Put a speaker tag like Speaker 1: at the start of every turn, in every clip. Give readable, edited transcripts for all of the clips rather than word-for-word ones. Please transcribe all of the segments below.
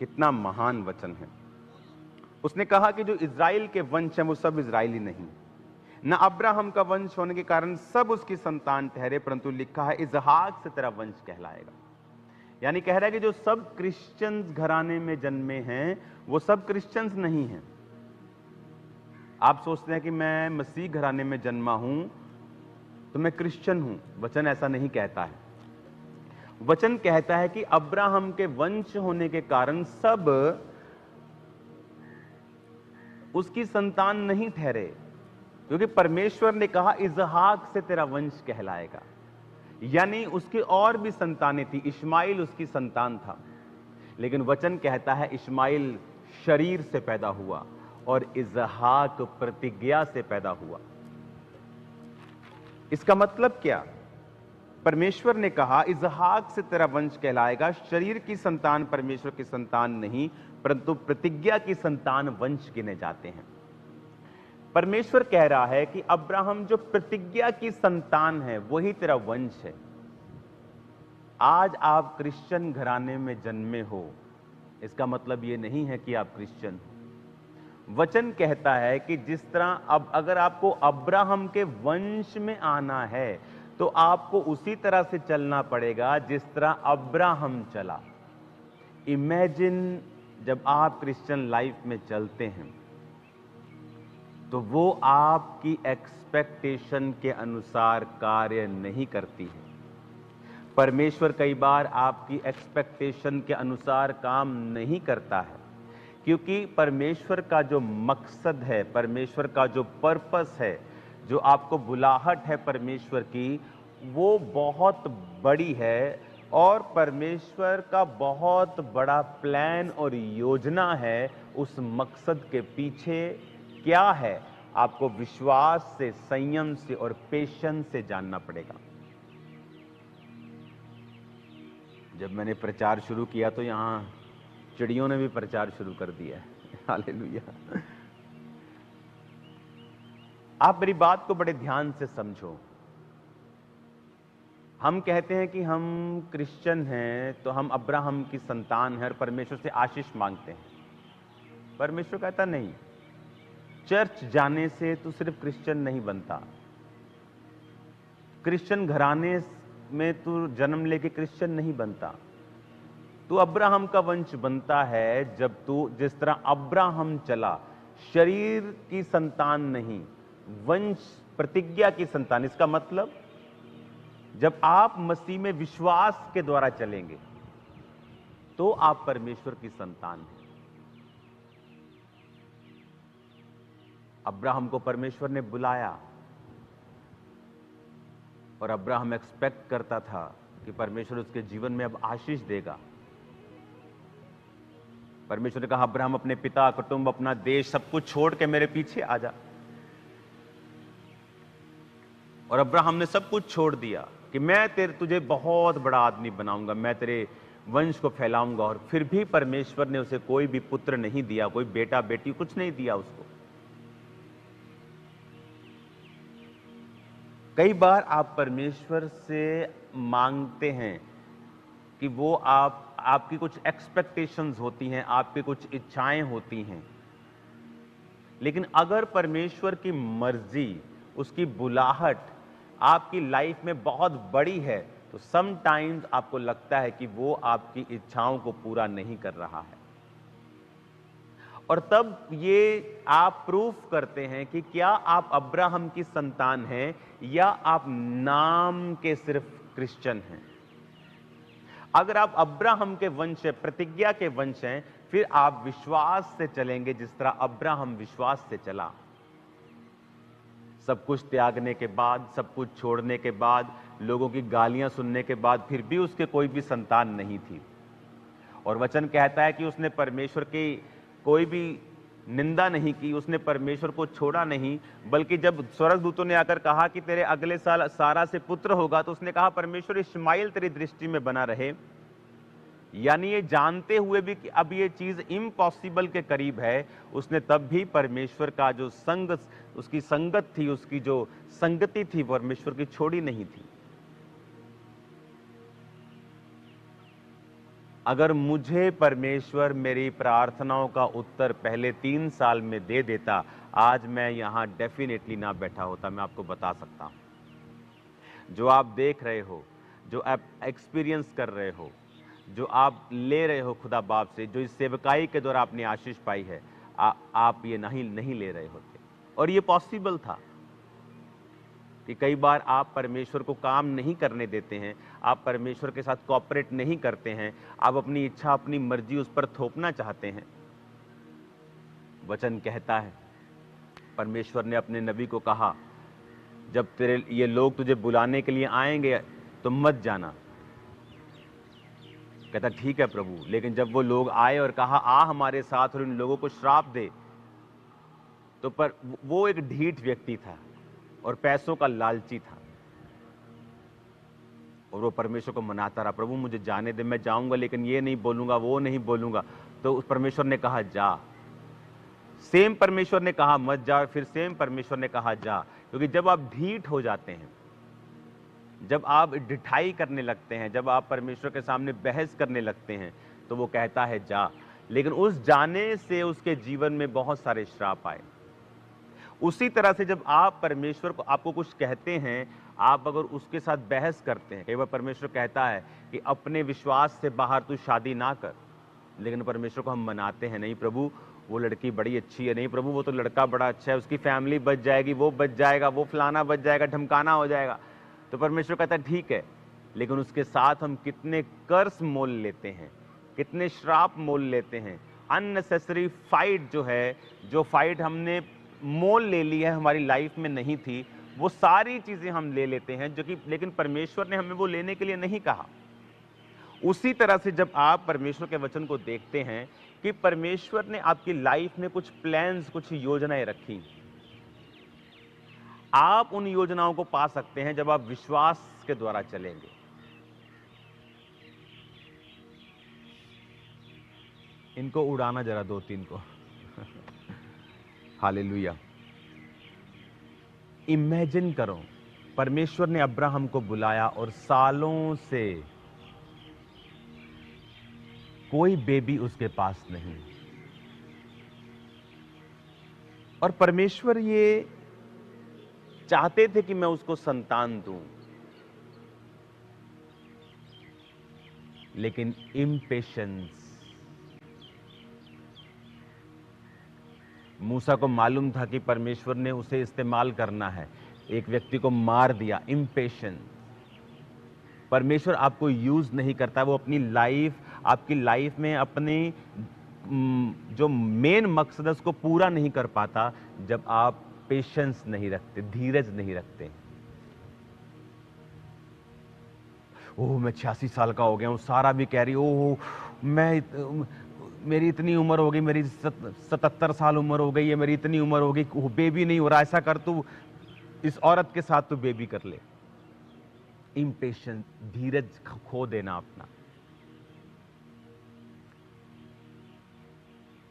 Speaker 1: कितना महान वचन है। उसने कहा कि जो इज़राइल के वंश हैं वो सब इज़राइली नहीं, न अब्राहम का वंश होने के कारण सब उसकी संतान ठहरे, परंतु लिखा है इसहाक से तेरा वंश कहलाएगा। यानी कह रहा है कि जो सब क्रिश्चियंस घराने में जन्मे हैं वो सब क्रिश्चियंस नहीं हैं। आप सोचते हैं कि मैं मसीह घराने में जन्मा हूं तो मैं क्रिश्चियन हूं। वचन ऐसा नहीं कहता है। वचन कहता है कि अब्राहम के वंश होने के कारण सब उसकी संतान नहीं ठहरे, क्योंकि परमेश्वर ने कहा इसहाक से तेरा वंश कहलाएगा। यानी उसकी और भी संतानें थी। इश्माइल उसकी संतान था, लेकिन वचन कहता है इश्माइल शरीर से पैदा हुआ और इसहाक प्रतिज्ञा से पैदा हुआ। इसका मतलब क्या? परमेश्वर ने कहा इसहाक से तेरा वंश कहलाएगा। शरीर की संतान परमेश्वर की संतान नहीं, परंतु प्रतिज्ञा की संतान वंश गिने जाते हैं। परमेश्वर कह रहा है कि अब्राहम जो प्रतिज्ञा की संतान है वही तेरा वंश है। आज आप क्रिश्चियन घराने में जन्मे हो, इसका मतलब यह नहीं है कि आप क्रिश्चियन हो। वचन कहता है कि जिस तरह अब अगर आपको अब्राहम के वंश में आना है तो आपको उसी तरह से चलना पड़ेगा जिस तरह अब्राहम चला। इमेजिन जब आप क्रिश्चियन लाइफ में चलते हैं तो वो आपकी एक्सपेक्टेशन के अनुसार कार्य नहीं करती है। परमेश्वर कई बार आपकी एक्सपेक्टेशन के अनुसार काम नहीं करता है, क्योंकि परमेश्वर का जो मकसद है, परमेश्वर का जो पर्पस है, जो आपको बुलाहट है परमेश्वर की, वो बहुत बड़ी है और परमेश्वर का बहुत बड़ा प्लान और योजना है। उस मकसद के पीछे क्या है, आपको विश्वास से, संयम से और पेशेंस से जानना पड़ेगा। जब मैंने प्रचार शुरू किया तो यहां चिड़ियों ने भी प्रचार शुरू कर दिया है। हालेलुया। आप मेरी बात को बड़े ध्यान से समझो। हम कहते हैं कि हम क्रिश्चियन हैं तो हम अब्राहम की संतान हैं और परमेश्वर से आशीष मांगते हैं। परमेश्वर कहता नहीं, चर्च जाने से तू सिर्फ क्रिश्चियन नहीं बनता। क्रिश्चियन घराने में तू जन्म लेके क्रिश्चियन नहीं बनता। तू अब्राहम का वंश बनता है जब तू जिस तरह अब्राहम चला, शरीर की संतान नहीं, वंश प्रतिज्ञा की संतान। इसका मतलब जब आप मसीह में विश्वास के द्वारा चलेंगे तो आप परमेश्वर की संतान हैं। अब्राहम को परमेश्वर ने बुलाया और अब्राहम एक्सपेक्ट करता था कि परमेश्वर उसके जीवन में अब आशीष देगा। परमेश्वर ने कहा अब्राहम अपने पिता, कुटुंब, अपना देश सब कुछ छोड़ के मेरे पीछे आ जा। और अब्राहम ने सब कुछ छोड़ दिया कि मैं तुझे बहुत बड़ा आदमी बनाऊंगा, मैं तेरे वंश को फैलाऊंगा। और फिर भी परमेश्वर ने उसे कोई भी पुत्र नहीं दिया, कोई बेटा बेटी कुछ नहीं दिया उसको। कई बार आप परमेश्वर से मांगते हैं कि वो आपकी कुछ एक्सपेक्टेशंस होती हैं, आपकी कुछ इच्छाएं होती हैं, लेकिन अगर परमेश्वर की मर्जी, उसकी बुलाहट आपकी लाइफ में बहुत बड़ी है तो समटाइम्स आपको लगता है कि वो आपकी इच्छाओं को पूरा नहीं कर रहा है। और तब ये आप प्रूफ करते हैं कि क्या आप अब्राहम की संतान हैं या आप नाम के सिर्फ क्रिश्चियन हैं। अगर आप अब्राहम के वंश, प्रतिज्ञा के वंश हैं, फिर आप विश्वास से चलेंगे जिस तरह अब्राहम विश्वास से चला। सब कुछ त्यागने के बाद, सब कुछ छोड़ने के बाद, लोगों की गालियां सुनने के बाद फिर भी उसके कोई भी संतान नहीं थी। और वचन कहता है कि उसने परमेश्वर की कोई भी निंदा नहीं की, उसने परमेश्वर को छोड़ा नहीं, बल्कि जब स्वर्गदूतों ने आकर कहा कि तेरे अगले साल सारा से पुत्र होगा तो उसने कहा परमेश्वर इश्माइल तेरी दृष्टि में बना रहे। यानी ये जानते हुए भी कि अब ये चीज इम्पॉसिबल के करीब है, उसने तब भी परमेश्वर का जो संग, उसकी संगत थी, उसकी जो संगति थी परमेश्वर की छोड़ी नहीं थी। अगर मुझे परमेश्वर मेरी प्रार्थनाओं का उत्तर पहले 3 साल में दे देता, आज मैं यहाँ डेफिनेटली ना बैठा होता, मैं आपको बता सकता हूँ। जो आप देख रहे हो, जो आप एक्सपीरियंस कर रहे हो, जो आप ले रहे हो खुदा बाप से, जो इस सेवकाई के द्वारा आपने आशीष पाई है, आप ये नहीं ले रहे होते। और ये पॉसिबल था कि कई बार आप परमेश्वर को काम नहीं करने देते हैं, आप परमेश्वर के साथ कोऑपरेट नहीं करते हैं, आप अपनी इच्छा अपनी मर्जी उस पर थोपना चाहते हैं। वचन कहता है, परमेश्वर ने अपने नबी को कहा, जब तेरे ये लोग तुझे बुलाने के लिए आएंगे तो मत जाना। कहता ठीक है प्रभु, लेकिन जब वो लोग आए और कहा आ हमारे साथ और इन लोगों को श्राप दे, तो पर वो एक ढीठ व्यक्ति था और पैसों का लालची था, और वो परमेश्वर को मनाता रहा, प्रभु मुझे जाने दे, मैं जाऊंगा लेकिन ये नहीं बोलूंगा, वो नहीं बोलूंगा। तो उस परमेश्वर ने कहा जा। सेम परमेश्वर ने कहा मत जा, फिर सेम परमेश्वर ने कहा जा। क्योंकि जब आप ढीठ हो जाते हैं, जब आप ढिठाई करने लगते हैं, जब आप परमेश्वर के सामने बहस करने लगते हैं, तो वो कहता है जा। लेकिन उस जाने से उसके जीवन में बहुत सारे श्राप आए। उसी तरह से जब आप परमेश्वर को आपको कुछ कहते हैं, आप अगर उसके साथ बहस करते हैं, कई बार परमेश्वर कहता है कि अपने विश्वास से बाहर तू शादी ना कर, लेकिन परमेश्वर को हम मनाते हैं, नहीं प्रभु वो लड़की बड़ी अच्छी है, नहीं प्रभु वो तो लड़का बड़ा अच्छा है, उसकी फैमिली बच जाएगी, वो बच जाएगा, वो फलाना बच जाएगा, ढमकाना हो जाएगा। तो परमेश्वर कहता है ठीक है, लेकिन उसके साथ हम कितने कर्स मोल लेते हैं, कितने श्राप मोल लेते हैं। अननेसेसरी फाइट जो है, जो फाइट हमने मोल ले ली है, हमारी लाइफ में नहीं थी, वो सारी चीजें हम ले लेते हैं, जो कि लेकिन परमेश्वर ने हमें वो लेने के लिए नहीं कहा। उसी तरह से जब आप परमेश्वर के वचन को देखते हैं कि परमेश्वर ने आपकी लाइफ में कुछ प्लान्स, कुछ योजनाएं रखी, आप उन योजनाओं को पा सकते हैं जब आप विश्वास के द्वारा चलेंगे। इनको उड़ाना जरा 2-3 को। हालेलुया। इमेजिन करो, परमेश्वर ने अब्राहम को बुलाया और सालों से कोई बेबी उसके पास नहीं, और परमेश्वर ये चाहते थे कि मैं उसको संतान दूं, लेकिन इम्पेशंस। मूसा को मालूम था कि परमेश्वर ने उसे इस्तेमाल करना है, एक व्यक्ति को मार दिया। इम्पेशंस। परमेश्वर आपको यूज नहीं करता, वो अपनी लाइफ, आपकी लाइफ में अपनी जो मेन मकसद है उसको पूरा नहीं कर पाता जब आप पेशेंस नहीं रखते, धीरज नहीं रखते। ओह मैं 86 साल का हो गया हूं, सारा भी कह रही ओह मेरी इतनी उम्र हो गई, मेरी 77 साल उम्र हो गई है, मेरी इतनी उम्र हो गई, बेबी नहीं हो रहा, ऐसा कर तू इस औरत के साथ तू बेबी कर ले। इम्पेशेंस, धीरज खो देना अपना।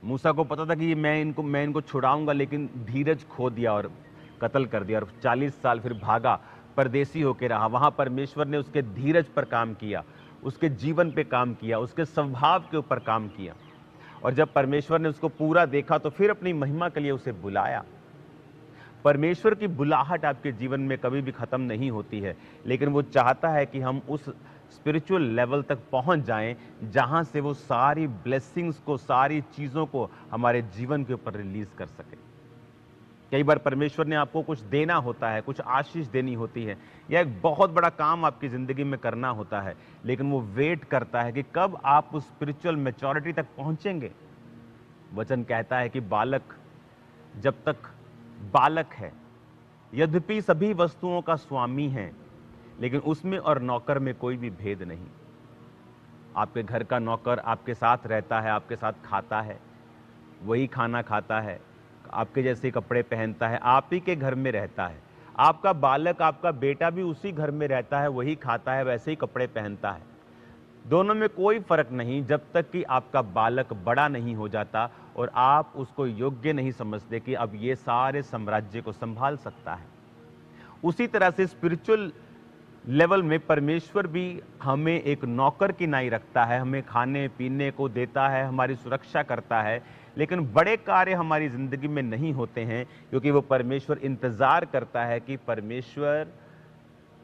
Speaker 1: मूसा को पता था कि मैं इनको छुड़ाऊंगा, लेकिन धीरज खो दिया और कत्ल कर दिया, और 40 साल फिर भागा, परदेसी होकर रहा। वहां परमेश्वर ने उसके धीरज पर काम किया, उसके जीवन पे काम किया, उसके स्वभाव के ऊपर काम किया, और जब परमेश्वर ने उसको पूरा देखा तो फिर अपनी महिमा के लिए उसे बुलाया। परमेश्वर की बुलाहट आपके जीवन में कभी भी खत्म नहीं होती है, लेकिन वो चाहता है कि हम उस स्पिरिचुअल लेवल तक पहुंच जाएं जहां से वो सारी ब्लेसिंग्स को, सारी चीजों को हमारे जीवन के ऊपर रिलीज कर सके। कई बार परमेश्वर ने आपको कुछ देना होता है, कुछ आशीष देनी होती है, या एक बहुत बड़ा काम आपकी जिंदगी में करना होता है, लेकिन वो वेट करता है कि कब आप उस स्पिरिचुअल मैच्योरिटी तक पहुंचेंगे। वचन कहता है कि बालक जब तक बालक है, यद्यपि सभी वस्तुओं का स्वामी है, लेकिन उसमें और नौकर में कोई भी भेद नहीं। आपके घर का नौकर आपके साथ रहता है, आपके साथ खाता है, वही खाना खाता है, आपके जैसे कपड़े पहनता है, आप ही के घर में रहता है। आपका बालक, आपका बेटा भी उसी घर में रहता है, वही खाता है, वैसे ही कपड़े पहनता है। दोनों में कोई फर्क नहीं जब तक कि आपका बालक बड़ा नहीं हो जाता और आप उसको योग्य नहीं समझते कि अब ये सारे साम्राज्य को संभाल सकता है। उसी तरह से स्पिरिचुअल लेवल में परमेश्वर भी हमें एक नौकर की नाई रखता है, हमें खाने पीने को देता है, हमारी सुरक्षा करता है, लेकिन बड़े कार्य हमारी जिंदगी में नहीं होते हैं, क्योंकि वो परमेश्वर इंतजार करता है कि परमेश्वर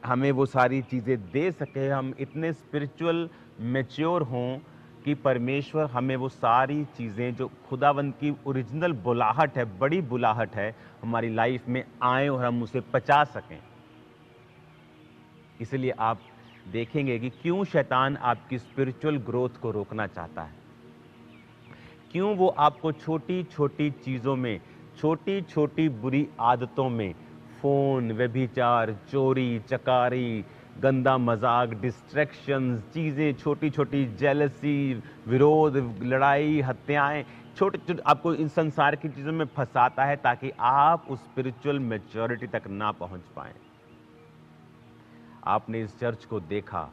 Speaker 1: हमें वो सारी चीजें दे सके, हम इतने स्पिरिचुअल मैच्योर हों कि परमेश्वर हमें वो सारी चीजें जो खुदावंद की ओरिजिनल बुलाहट है, बड़ी बुलाहट है, हमारी लाइफ में आए और हम उसे पचा सकें। इसलिए आप देखेंगे कि क्यों शैतान आपकी स्पिरिचुअल ग्रोथ को रोकना चाहता है, क्यों वो आपको छोटी छोटी चीजों में, छोटी छोटी बुरी आदतों में, फोन, व्यभिचार, चोरी चकारी, गंदा मजाक, डिस्ट्रैक्शंस, चीजें छोटी छोटी, जेलसी, विरोध, लड़ाई, हत्याएं, छोटे छोटे आपको इन संसार की चीजों में फंसाता है, ताकि आप उस स्पिरिचुअल मैच्योरिटी तक ना पहुंच पाए। आपने इस चर्च को देखा,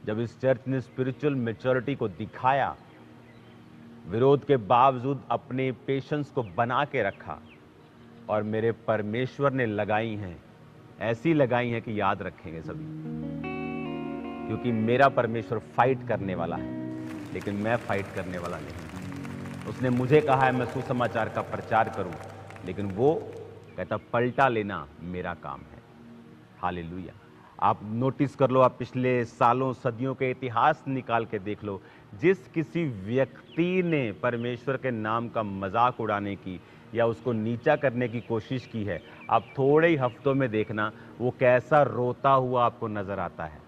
Speaker 1: जब इस चर्च ने स्पिरिचुअल मैच्योरिटी को दिखाया, विरोध के बावजूद अपने पेशेंस को बना के रखा, और मेरे परमेश्वर ने लगाई हैं, ऐसी लगाई हैं कि याद रखेंगे सभी, क्योंकि मेरा परमेश्वर फाइट करने वाला है, लेकिन मैं फाइट करने वाला नहीं। उसने मुझे कहा है मैं सुसमाचार का प्रचार करूं, लेकिन वो कहता पलटा लेना मेरा काम है। हालेलुया। आप नोटिस कर लो, आप पिछले सालों सदियों के इतिहास निकाल के देख लो, जिस किसी व्यक्ति ने परमेश्वर के नाम का मजाक उड़ाने की या उसको नीचा करने की कोशिश की है, आप थोड़े ही हफ्तों में देखना वो कैसा रोता हुआ आपको नजर आता है।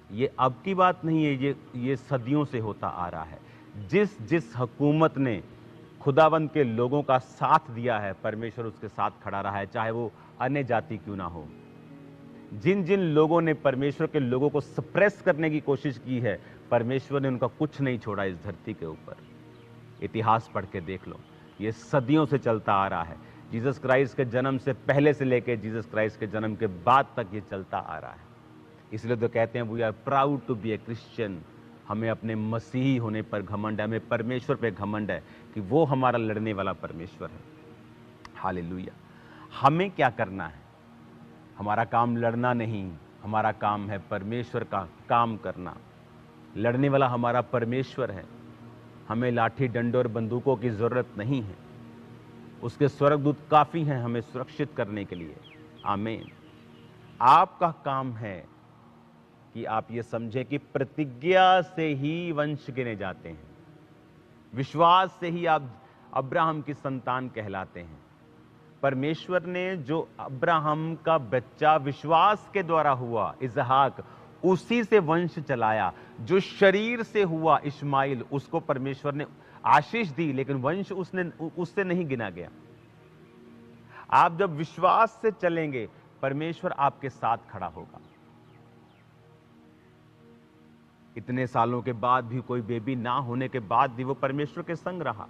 Speaker 1: ये अब की बात नहीं है, ये सदियों से होता आ रहा है। जिस जिस हुकूमत ने खुदावंद के लोगों का साथ दिया है, परमेश्वर उसके साथ खड़ा रहा है, चाहे वो अन्य जाति क्यों ना हो। जिन जिन लोगों ने परमेश्वर के लोगों को सप्रेस करने की कोशिश की है, परमेश्वर ने उनका कुछ नहीं छोड़ा इस धरती के ऊपर। इतिहास पढ़ के देख लो, ये सदियों से चलता आ रहा है। जीसस क्राइस्ट के जन्म से पहले से लेकर जीसस क्राइस्ट के जन्म के बाद तक ये चलता आ रहा है। इसलिए तो कहते हैं we are proud to be a Christian. हमें अपने मसीही होने पर घमंड है, हमें परमेश्वर पे घमंड है कि वो हमारा लड़ने वाला परमेश्वर है। हालेलुया। हमें क्या करना है? हमारा काम लड़ना नहीं, हमारा काम है परमेश्वर का काम करना। लड़ने वाला हमारा परमेश्वर है। हमें लाठी डंडों और बंदूकों की जरूरत नहीं है, उसके स्वर्गदूत काफी हैं हमें सुरक्षित करने के लिए। आमीन। आपका काम है कि आप ये समझें कि प्रतिज्ञा से ही वंश गिने जाते हैं, विश्वास से ही आप अब्राहम की संतान कहलाते हैं। परमेश्वर ने जो अब्राहम का बच्चा विश्वास के द्वारा हुआ इसहाक, उसी से वंश चलाया। जो शरीर से हुआ इस्माइल, उसको परमेश्वर ने आशीष दी, लेकिन वंश उससे नहीं गिना गया। आप जब विश्वास से चलेंगे, परमेश्वर आपके साथ खड़ा होगा। इतने सालों के बाद भी, कोई बेबी ना होने के बाद भी वो परमेश्वर के संग रहा।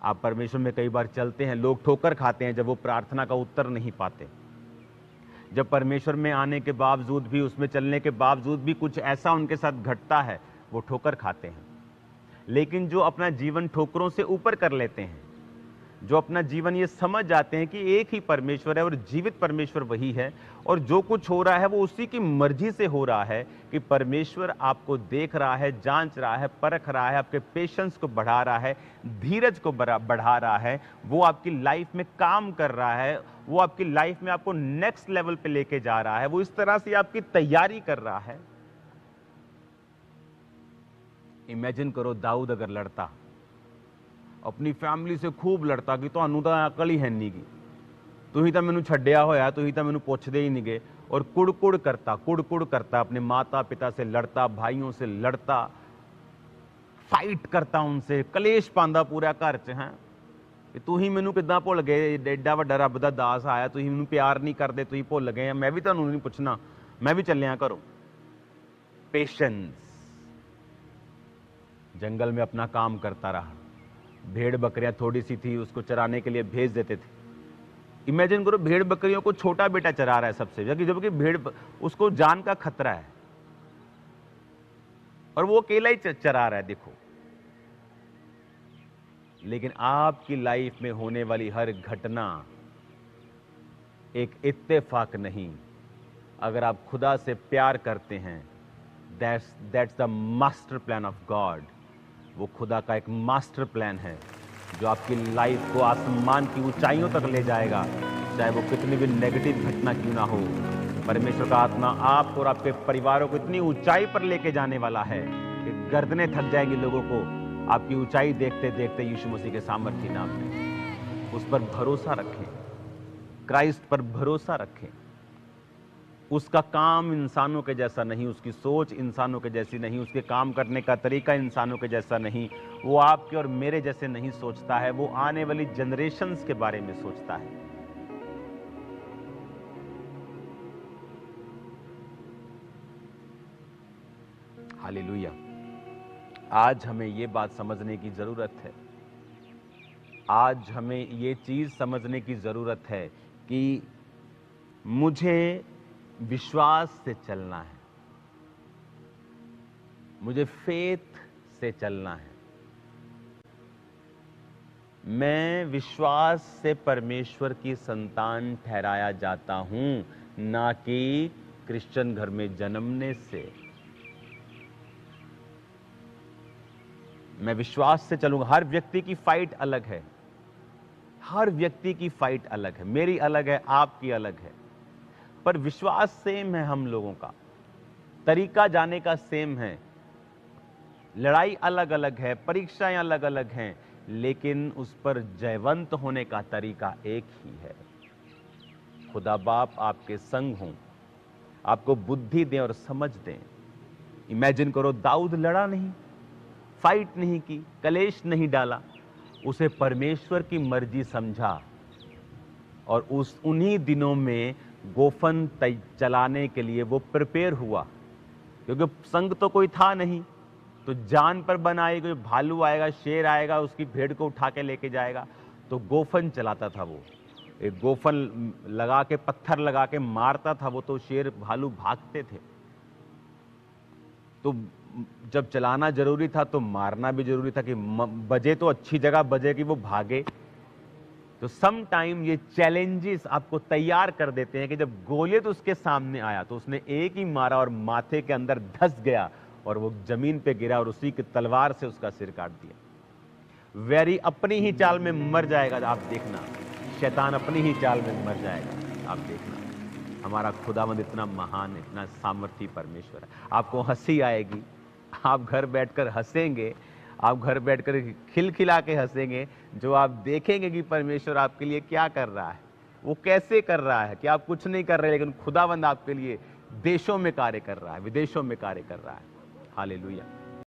Speaker 1: आप परमेश्वर में कई बार चलते हैं, लोग ठोकर खाते हैं जब वो प्रार्थना का उत्तर नहीं पाते। जब परमेश्वर में आने के बावजूद भी, उसमें चलने के बावजूद भी कुछ ऐसा उनके साथ घटता है, वो ठोकर खाते हैं। लेकिन जो अपना जीवन ठोकरों से ऊपर कर लेते हैं, जो अपना जीवन ये समझ जाते हैं कि एक ही परमेश्वर है और जीवित परमेश्वर वही है, और जो कुछ हो रहा है वो उसी की मर्जी से हो रहा है, कि परमेश्वर आपको देख रहा है, जांच रहा है, परख रहा है, आपके पेशेंस को बढ़ा रहा है, धीरज को बढ़ा रहा है, वो आपकी लाइफ में काम कर रहा है, वो आपकी लाइफ में आपको नेक्स्ट लेवल पे लेके जा रहा है, वो इस तरह से आपकी तैयारी कर रहा है। इमेजिन करो, दाऊद अगर लड़ता, अपनी फैमिली से खूब लड़ता कि ਤੁਹਾਨੂੰ ਤਾਂ ਅਕਲ ਹੀ ਹੈ ਨਹੀਂ ਗੀ, ਤੁਸੀਂ ਤਾਂ ਮੈਨੂੰ ਛੱਡਿਆ ਹੋਇਆ, ਤੁਸੀਂ ਤਾਂ ਮੈਨੂੰ ਪੁੱਛਦੇ ही नहीं गए, और कुड़ करता अपने माता पिता से लड़ता, भाइयों से लड़ता, फाइट करता उनसे, कलेश पांदा पूरा घर च है कि ਤੁਸੀਂ ਮੈਨੂੰ ਕਿੱਦਾਂ ਭੁੱਲ ਗਏ, ਐਡਾ ਵੱਡਾ ਰੱਬ ਦਾ ਦਾਸ ਆਇਆ, ਤੁਸੀਂ ਮੈਨੂੰ ਪਿਆਰ ਨਹੀਂ ਕਰਦੇ, ਤੁਸੀਂ ਭੁੱਲ गए, मैं भी ਤੁਹਾਨੂੰ नहीं ਪੁੱਛਣਾ, मैं भी ਚੱਲਿਆ ਘਰੋਂ। पेशेंस। जंगल में अपना काम करता रहा, भेड़ बकरियां थोड़ी सी थी, उसको चराने के लिए भेज देते थे। इमेजिन करो, भेड़ बकरियों को छोटा बेटा चरा रहा है सबसे, जबकि भेड़ उसको जान का खतरा है, और वो अकेला ही चरा रहा है। देखो, लेकिन आपकी लाइफ में होने वाली हर घटना एक इत्तेफाक नहीं। अगर आप खुदा से प्यार करते हैं, that's the master plan of God. वो खुदा का एक मास्टर प्लान है जो आपकी लाइफ को आसमान की ऊंचाइयों तक ले जाएगा, चाहे वो कितनी भी नेगेटिव घटना क्यों ना हो। परमेश्वर का आत्मा आपको और आपके परिवारों को इतनी ऊंचाई पर लेके जाने वाला है कि गर्दनें थक जाएंगी लोगों को आपकी ऊंचाई देखते देखते यीशु मसीह के सामर्थ्य नाम में। उस पर भरोसा रखें, क्राइस्ट पर भरोसा रखें। उसका काम इंसानों के जैसा नहीं, उसकी सोच इंसानों के जैसी नहीं, उसके काम करने का तरीका इंसानों के जैसा नहीं। वो आपके और मेरे जैसे नहीं सोचता है, वो आने वाली जनरेशन्स के बारे में सोचता है। हालेलुया। आज हमें ये बात समझने की जरूरत है, आज हमें ये चीज समझने की जरूरत है कि मुझे विश्वास से चलना है, मुझे फेथ से चलना है। मैं विश्वास से परमेश्वर की संतान ठहराया जाता हूं, ना कि क्रिश्चियन घर में जन्मने से। मैं विश्वास से चलूंगा। हर व्यक्ति की फाइट अलग है, हर व्यक्ति की फाइट अलग है, मेरी अलग है, आपकी अलग है, पर विश्वास सेम है। हम लोगों का तरीका जाने का सेम है। लड़ाई अलग अलग है, परीक्षाएं अलग अलग हैं, लेकिन उस पर जयवंत होने का तरीका एक ही है। खुदा बाप आपके संग हों, आपको बुद्धि दें और समझ दें। इमेजिन करो, दाऊद लड़ा नहीं, फाइट नहीं की, कलेश नहीं डाला, उसे परमेश्वर की मर्जी समझा और उन्हीं दिनों में गोफन चलाने के लिए वो प्रिपेयर हुआ, क्योंकि संग तो कोई था नहीं। तो जान पर बनाई, कोई भालू आएगा, शेर आएगा, उसकी भेड़ को उठा के लेके जाएगा, तो गोफन चलाता था वो। एक गोफन लगा के, पत्थर लगा के मारता था वो, तो शेर भालू भागते थे। तो जब चलाना जरूरी था तो मारना भी जरूरी था कि बजे तो अच्छी जगह बजे कि वो भागे। तो सम टाइम ये चैलेंजेस आपको तैयार कर देते हैं कि जब गोलियत उसके सामने आया तो उसने एक ही मारा और माथे के अंदर धंस गया और वो जमीन पे गिरा और उसी की तलवार से उसका सिर काट दिया। वैरी अपनी ही चाल में मर जाएगा, आप देखना। शैतान अपनी ही चाल में मर जाएगा, आप देखना। हमारा खुदावंद इतना महान, इतना सामर्थी परमेश्वर है। आपको हंसी आएगी, आप घर बैठकर हंसेंगे, आप घर बैठकर खिलखिला के हंसेंगे, जो आप देखेंगे कि परमेश्वर आपके लिए क्या कर रहा है, वो कैसे कर रहा है। कि आप कुछ नहीं कर रहे, लेकिन खुदावंद आपके लिए देशों में कार्य कर रहा है, विदेशों में कार्य कर रहा है। हालेलुया।